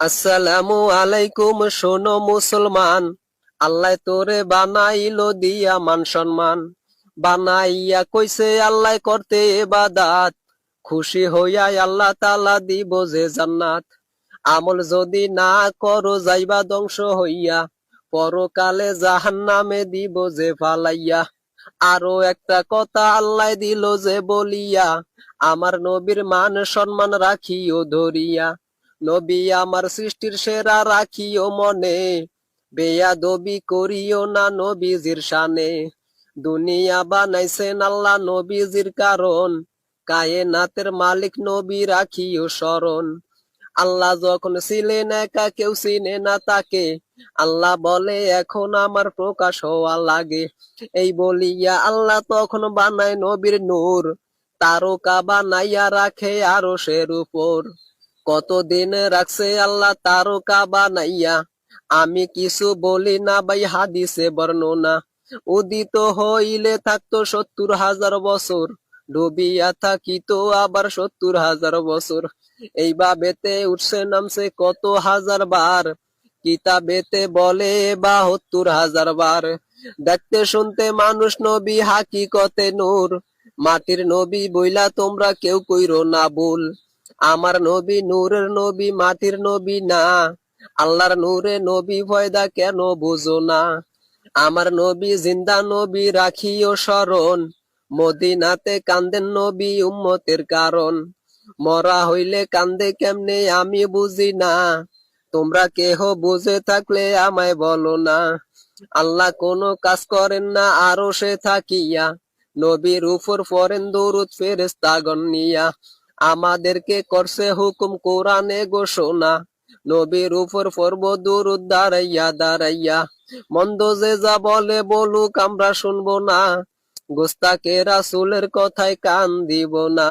আসসালামু আলাইকুম, শোনো মুসলমান। আল্লাহ তোরে বানাইলো দিয়া মান সম্মান। বানাইয়া কইছে আল্লাহ করতে ইবাদাত। খুশি হইয়া আল্লাহ তাআলা দিব যে জান্নাত। আমল যদি না করো যাইবা ধ্বংস হইয়া, পরকালে জাহান্নামে দিব যে ফালাইয়া। আরো একটা কথা আল্লাহ দিল যে বলিয়া, আমার নবীর মান সম্মান রাখিও ধরিয়া। নবী আমার সৃষ্টির সেরা রাখিও মনে, বেয়াদবি করিও না নবীজির শানে। দুনিয়া বানাইছেন আল্লাহ নবীজির কারণ, কায়েনাতের মালিক নবী রাখিও স্মরণ। আল্লাহ যখন ছিলেন একা, কেউ চিনে না তাকে। আল্লাহ বলে এখন আমার প্রকাশ হওয়া লাগে। এই বলিয়া আল্লাহ তখন বানায় নবীর নূর, তারকা বানাইয়া রাখে আরশের উপর। কতদিন রাখছে আল্লাহ তারকা বানাইয়া, আমি কিছু বলি না ভাই, হাদিসে বর্ণনা। উদিত হইলে থাকতো ৭০,০০০ বছর, ডুবিয়া থাকিতো আবার ৭০,০০০ বছর। এইভাবেতে উঠছে নামছে কত হাজার বার, কিতাবেতে বলে ৭২,০০০ বার। দেখতে শুনতে মানুষ নবী, হাকিকতে নূর। মাটির নবী বইলা তোমরা কেউ কইরো না ভুল। আমার নবী নূরের নবী, মাটির নবী না। আল্লাহর নূরে নবী পয়দা কেন বুঝো না? আমার নবী জিন্দা নবী রাখিও স্মরণ, মদিনাতে কান্দেন নবী উম্মতের কারণ। মরা হইলে কান্দে কেমনে আমি বুঝি না, তোমরা কেহ বুঝে থাকলে আমায় বলো না। আল্লাহ কোনো কাজ করেন না আরশে থাকিয়া, নবীর উপর পড়েন দরুদ ফেরেশতাগণ নিয়া। আমাদেরকে করছে হুকুম কোরআনে ঘোষণা, নবীর উপর পড়ব দরুদ দাঁড়াইয়া দাঁড়াইয়া। মন্দ যে যা বলে বলুক আমরা শুনবো না, গোস্তাকে রাসূলের কথায় কান দিব না।